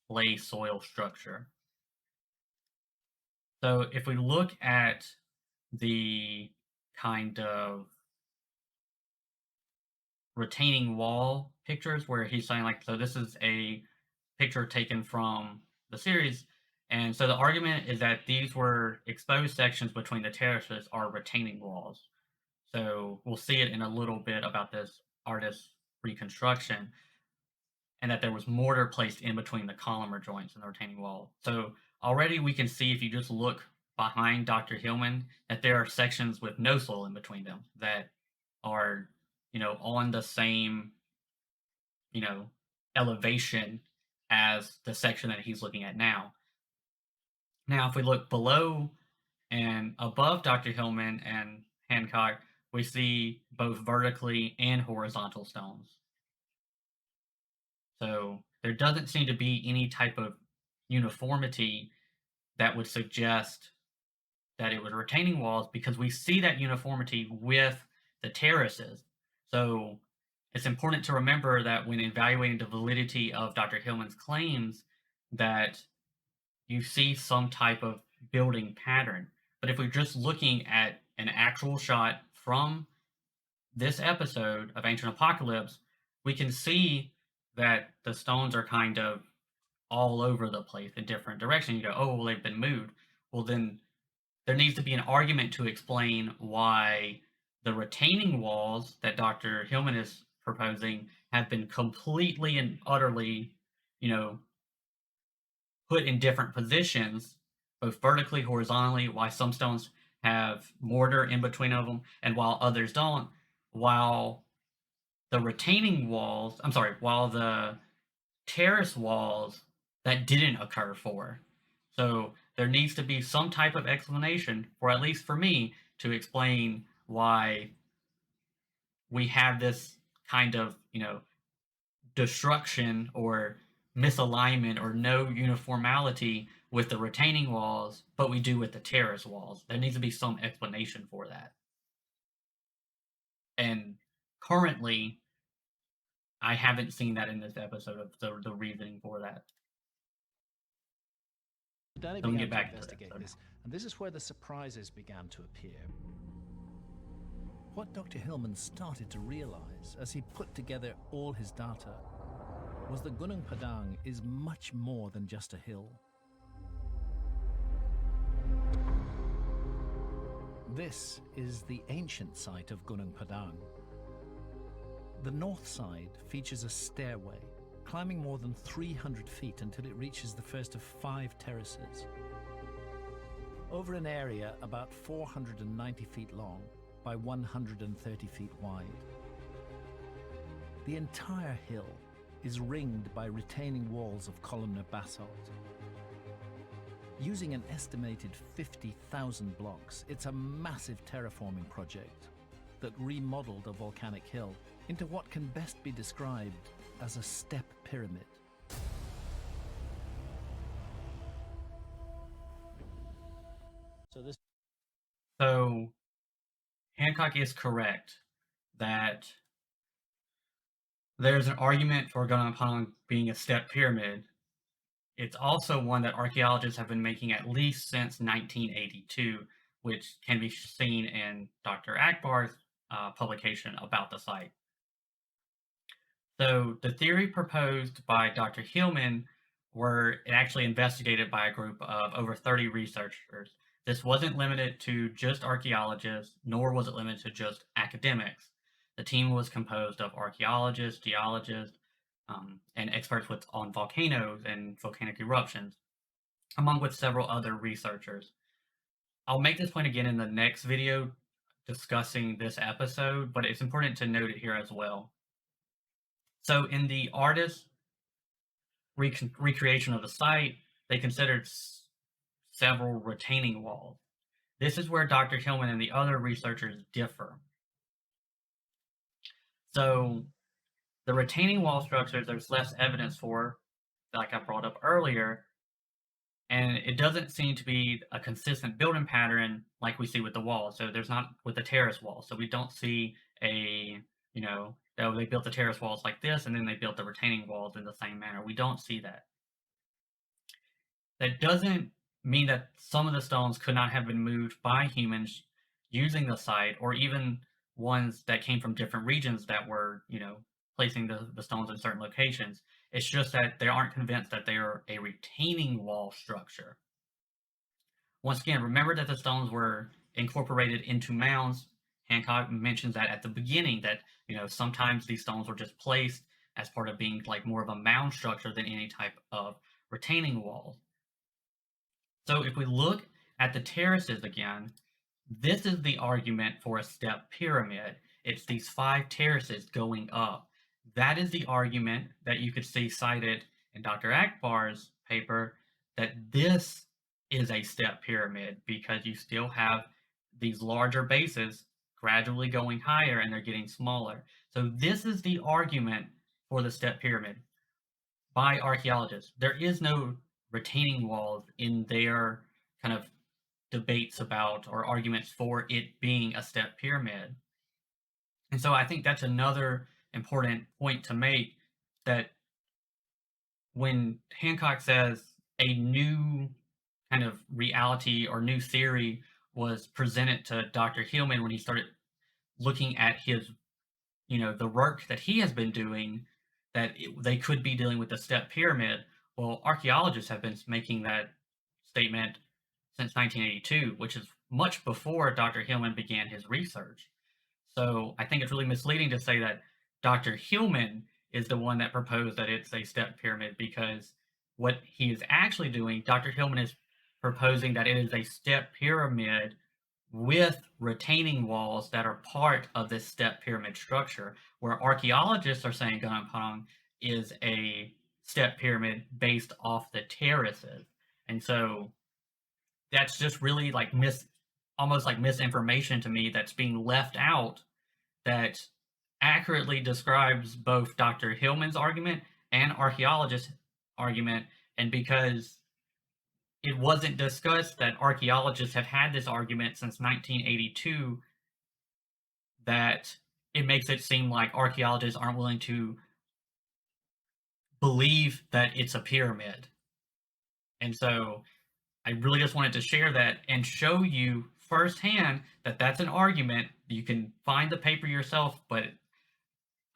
clay soil structure. So if we look at the kind of retaining wall pictures where he's saying, like, so this is a picture taken from the series, and so the argument is that these were exposed sections between the terraces are retaining walls. So we'll see it in a little bit about this artist's reconstruction, and that there was mortar placed in between the columnar joints and the retaining wall. So already we can see, if you just look behind Dr. Hillman, that there are sections with no soil in between them that are, on the same, elevation as the section that he's looking at now. Now, if we look below and above Dr. Hillman and Hancock, we see both vertically and horizontal stones. So there doesn't seem to be any type of uniformity that would suggest that it was retaining walls, because we see that uniformity with the terraces. So it's important to remember that when evaluating the validity of Dr. Hillman's claims, that you see some type of building pattern. But if we're just looking at an actual actual shot from this episode of Ancient Apocalypse, we can see that the stones are kind of all over the place in different directions. You go, oh, well, they've been moved. Well, then there needs to be an argument to explain why the retaining walls that Dr. Hillman is proposing have been completely and utterly, put in different positions, both vertically, horizontally, why some stones have mortar in between of them, and while others don't, while the terrace walls that didn't occur for. So there needs to be some type of explanation, or at least for me, to explain why we have this kind of, destruction or misalignment or no uniformity with the retaining walls, but we do with the terrace walls. There needs to be some explanation for that. And currently, I haven't seen that in this episode of the reasoning for that. Danny Let me began get to back to investigate that. this, and this is where the surprises began to appear. What Dr. Hillman started to realize as he put together all his data was that Gunung Padang is much more than just a hill. This is the ancient site of Gunung Padang. The north side features a stairway, climbing more than 300 feet until it reaches the first of 5 terraces. Over an area about 490 feet long by 130 feet wide. The entire hill is ringed by retaining walls of columnar basalt. Using an estimated 50,000 blocks, it's a massive terraforming project that remodeled a volcanic hill into what can best be described as a step pyramid. So Hancock is correct that there's an argument for Gunung Padang being a step pyramid. It's also one that archaeologists have been making at least since 1982, which can be seen in Dr. Akbar's publication about the site. So the theory proposed by Dr. Hillman were actually investigated by a group of over 30 researchers. This wasn't limited to just archaeologists, nor was it limited to just academics. The team was composed of archaeologists, geologists, and experts on volcanoes and volcanic eruptions, along with several other researchers. I'll make this point again in the next video discussing this episode, but it's important to note it here as well. So in the artist's recreation of the site, they considered several retaining walls. This is where Dr. Hillman and the other researchers differ. So the retaining wall structures, there's less evidence for, like I brought up earlier, and it doesn't seem to be a consistent building pattern like we see with the walls. So there's not with the terrace walls. So we don't see they built the terrace walls like this, and then they built the retaining walls in the same manner. We don't see that. That doesn't mean that some of the stones could not have been moved by humans using the site, or even ones that came from different regions that were, placing the stones in certain locations. It's just that they aren't convinced that they are a retaining wall structure. Once again, remember that the stones were incorporated into mounds. Hancock mentions that at the beginning, that sometimes these stones were just placed as part of being like more of a mound structure than any type of retaining wall. So if we look at the terraces again, this is the argument for a step pyramid. It's these 5 terraces going up. That is the argument that you could see cited in Dr. Akbar's paper, that this is a step pyramid because you still have these larger bases gradually going higher and they're getting smaller. So this is the argument for the step pyramid by archaeologists. There is no retaining walls in their kind of debates about or arguments for it being a step pyramid. And so I think that's another important point to make, that when Hancock says a new kind of reality or new theory was presented to Dr. Hillman when he started looking at his, the work that he has been doing, that they could be dealing with the step pyramid. Well, archaeologists have been making that statement since 1982, which is much before Dr. Hillman began his research. So I think it's really misleading to say that Dr. Hillman is the one that proposed that it's a step pyramid, because what he is actually doing, Dr. Hillman is proposing that it is a step pyramid with retaining walls that are part of this step pyramid structure, where archaeologists are saying Gunung Padang is a step pyramid based off the terraces. And so that's just really like almost like misinformation to me that's being left out, that accurately describes both Dr. Hillman's argument and archaeologists' argument. And because it wasn't discussed that archaeologists have had this argument since 1982, that it makes it seem like archaeologists aren't willing to believe that it's a pyramid. And so I really just wanted to share that and show you firsthand that that's an argument. You can find the paper yourself, but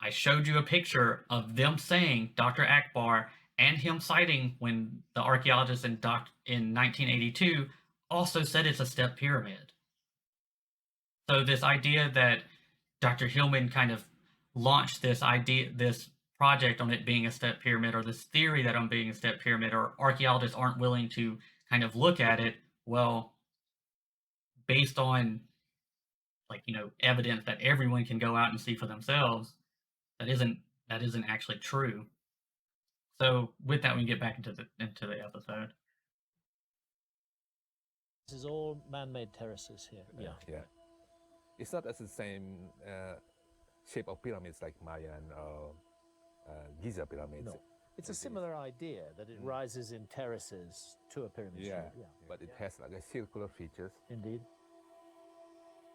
I showed you a picture of them saying, Dr. Akbar and him citing when the archaeologists in 1982 also said it's a step pyramid. So this idea that Dr. Hillman kind of launched this project on it being a step pyramid, or this theory that on being a step pyramid, or archaeologists aren't willing to kind of look at it, well, based on evidence that everyone can go out and see for themselves, that isn't actually true. So with that, we can get back into the episode. This is all man-made terraces here. Yeah. It's not as the same shape of pyramids like Mayan or Giza pyramids. No. It's a similar idea that it rises in terraces to a pyramid shape. Yeah, but it has like a circular features. Indeed.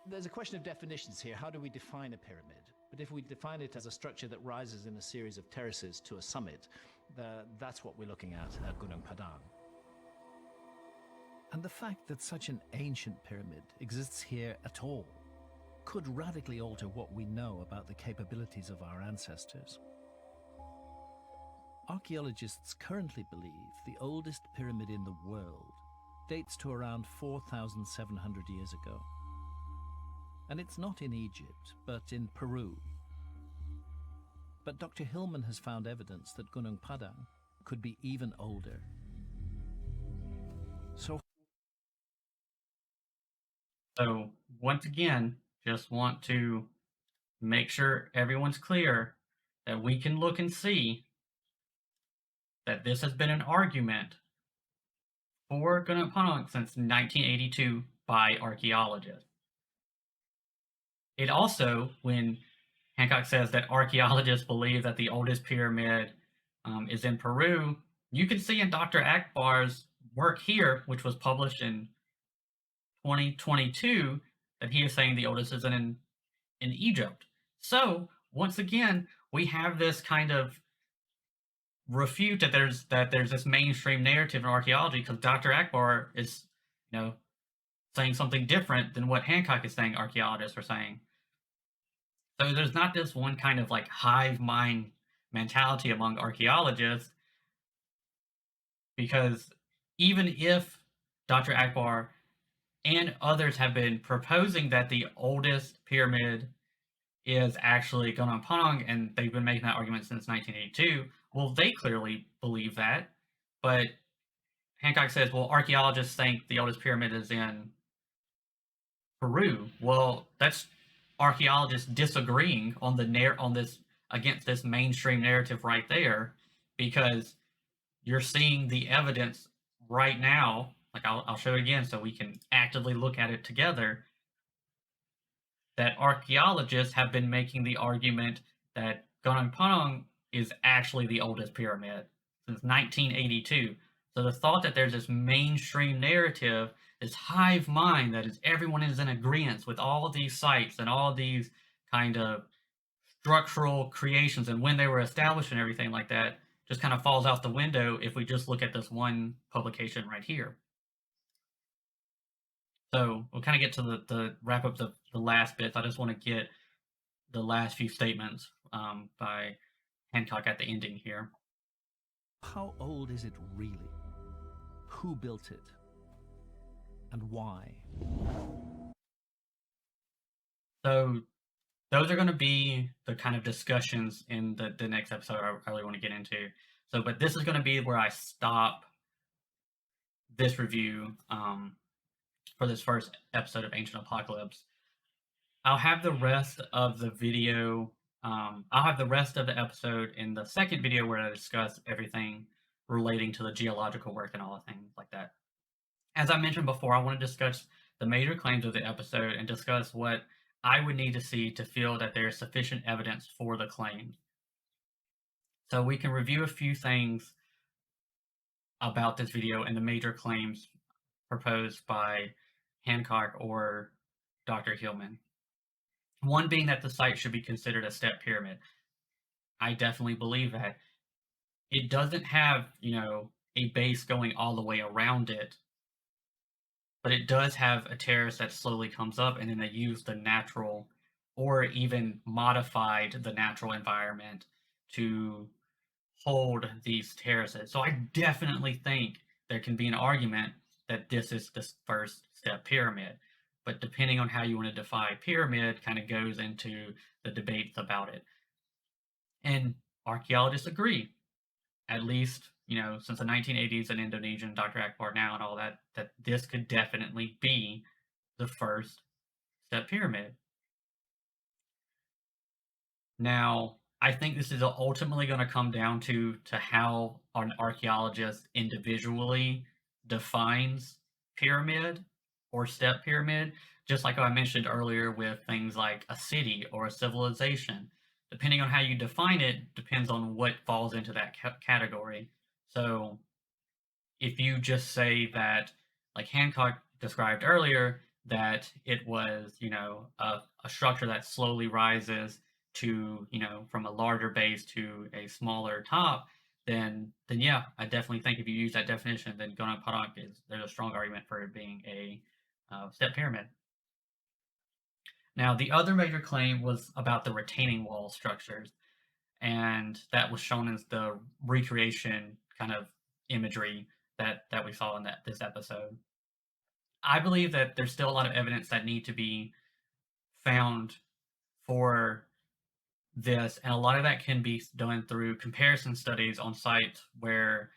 There's a question of definitions here. How do we define a pyramid? But if we define it as a structure that rises in a series of terraces to a summit, that's what we're looking at Gunung Padang. And the fact that such an ancient pyramid exists here at all could radically alter what we know about the capabilities of our ancestors. Archaeologists currently believe the oldest pyramid in the world dates to around 4,700 years ago. And it's not in Egypt, but in Peru. But Dr. Hillman has found evidence that Gunung Padang could be even older. So once again, just want to make sure everyone's clear that we can look and see that this has been an argument for Gunung Padang since 1982 by archaeologists. It also, when Hancock says that archaeologists believe that the oldest pyramid is in Peru, you can see in Dr. Akbar's work here, which was published in 2022, that he is saying the oldest is in Egypt. So once again, we have this kind of refute that there's this mainstream narrative in archaeology, because Dr. Akbar is saying something different than what Hancock is saying archaeologists are saying. So there's not this one kind of like hive mind mentality among archaeologists, because even if Dr. Akbar and others have been proposing that the oldest pyramid is actually Gunung Padang, and they've been making that argument since 1982, well, they clearly believe that. But Hancock says, well, archaeologists think the oldest pyramid is in Peru. Well, that's archaeologists disagreeing on this against this mainstream narrative right there, because you're seeing the evidence right now. Like I'll show it again so we can actively look at it together, that archaeologists have been making the argument that Gunung Padang is actually the oldest pyramid since 1982. So the thought that there's this mainstream narrative, this hive mind that is everyone is in agreement with all these sites and all these kind of structural creations and when they were established and everything like that, just kind of falls out the window if we just look at this one publication right here. So we'll kind of get to the wrap up the last bits. I just want to get the last few statements by Hancock at the ending here. How old is it really? Who built it? And why? So those are going to be the kind of discussions in the next episode I really want to get into. So, but this is going to be where I stop this review for this first episode of Ancient Apocalypse. I'll have the rest of the video. I'll have the rest of the episode in the second video where I discuss everything relating to the geological work and all the things like that. As I mentioned before, I want to discuss the major claims of the episode and discuss what I would need to see to feel that there is sufficient evidence for the claims. So we can review a few things about this video and the major claims proposed by Hancock or Dr. Hillman. One being that the site should be considered a step pyramid. I definitely believe that. It doesn't have, a base going all the way around it, but it does have a terrace that slowly comes up, and then they use the natural or even modified the natural environment to hold these terraces. So I definitely think there can be an argument that this is the first step pyramid. But depending on how you want to define pyramid kind of goes into the debates about it. And archaeologists agree, at least, since the 1980s in Indonesia and Dr. Akbar now and all that, that this could definitely be the first step pyramid. Now, I think this is ultimately going to come down to how an archaeologist individually defines pyramid or step pyramid, just like I mentioned earlier with things like a city or a civilization. Depending on how you define it, depends on what falls into that category. So if you just say that, like Hancock described earlier, that it was, a structure that slowly rises to, from a larger base to a smaller top, then yeah, I definitely think if you use that definition, then Gunung Padang there's a strong argument for it being a step pyramid. Now, the other major claim was about the retaining wall structures, and that was shown as the recreation kind of imagery that we saw in this episode. I believe that there's still a lot of evidence that need to be found for this, and a lot of that can be done through comparison studies on sites where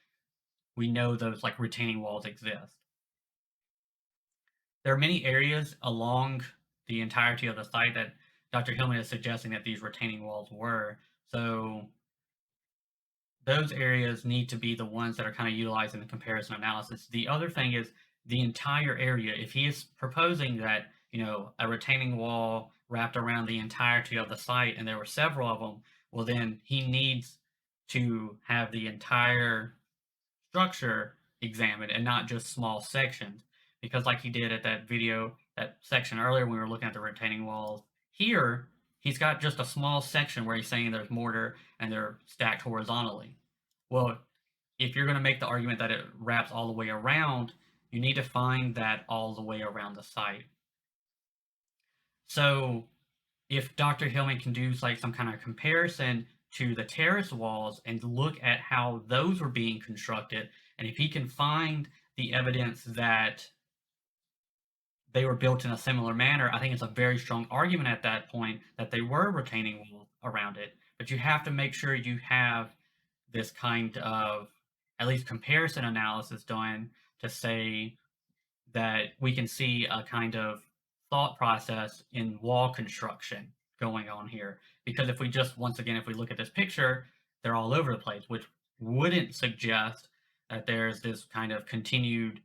we know those like retaining walls exist. There are many areas along the entirety of the site that Dr. Hillman is suggesting that these retaining walls were. So those areas need to be the ones that are kind of utilized in the comparison analysis. The other thing is the entire area. If he is proposing that, a retaining wall wrapped around the entirety of the site, and there were several of them, well, then he needs to have the entire structure examined and not just small sections. Because like he did at that section earlier when we were looking at the retaining walls, here he's got just a small section where he's saying there's mortar and they're stacked horizontally. Well, if you're going to make the argument that it wraps all the way around, you need to find that all the way around the site. So if Dr. Hillman can do like some kind of comparison to the terrace walls and look at how those were being constructed, and if he can find the evidence that they were built in a similar manner, I think it's a very strong argument at that point that they were retaining walls around it. But you have to make sure you have this kind of at least comparison analysis done to say that we can see a kind of thought process in wall construction going on here. Because if we just, once again, if we look at this picture, they're all over the place, which wouldn't suggest that there's this kind of continued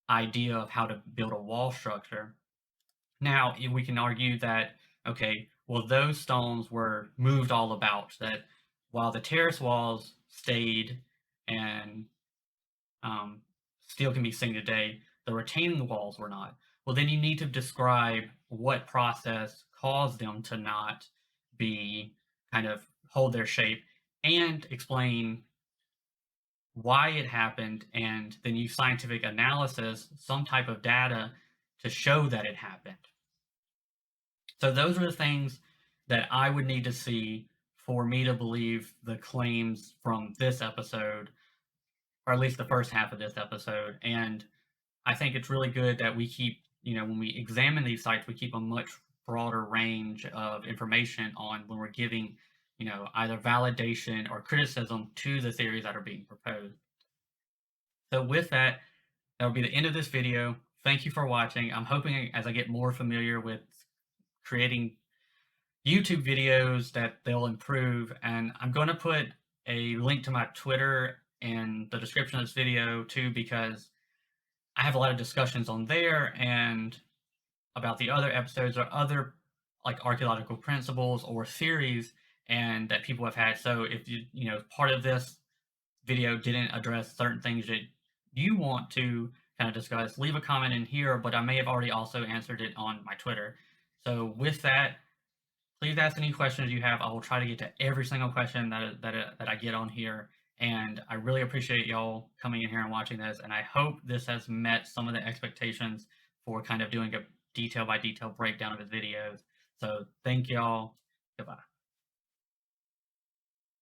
idea of how to build a wall structure. Now, we can argue that, okay, well, those stones were moved all about, that while the terrace walls stayed and still can be seen today, the retaining walls were not. Well, then you need to describe what process caused them to not be kind of hold their shape and explain why it happened, and then use scientific analysis, some type of data to show that it happened. So those are the things that I would need to see for me to believe the claims from this episode, or at least the first half of this episode. And I think it's really good that we keep, when we examine these sites, we keep a much broader range of information on when we're giving, either validation or criticism to the theories that are being proposed. So with that, that'll be the end of this video. Thank you for watching. I'm hoping as I get more familiar with creating YouTube videos that they'll improve, and I'm going to put a link to my Twitter in the description of this video too, because I have a lot of discussions on there and about the other episodes or other like archaeological principles or theories and that people have had. So if part of this video didn't address certain things that you want to kind of discuss, leave a comment in here, but I may have already also answered it on my Twitter. So with that, please ask any questions you have. I will try to get to every single question that I get on here. And I really appreciate y'all coming in here and watching this. And I hope this has met some of the expectations for kind of doing a detail by detail breakdown of his videos. So thank y'all. Goodbye.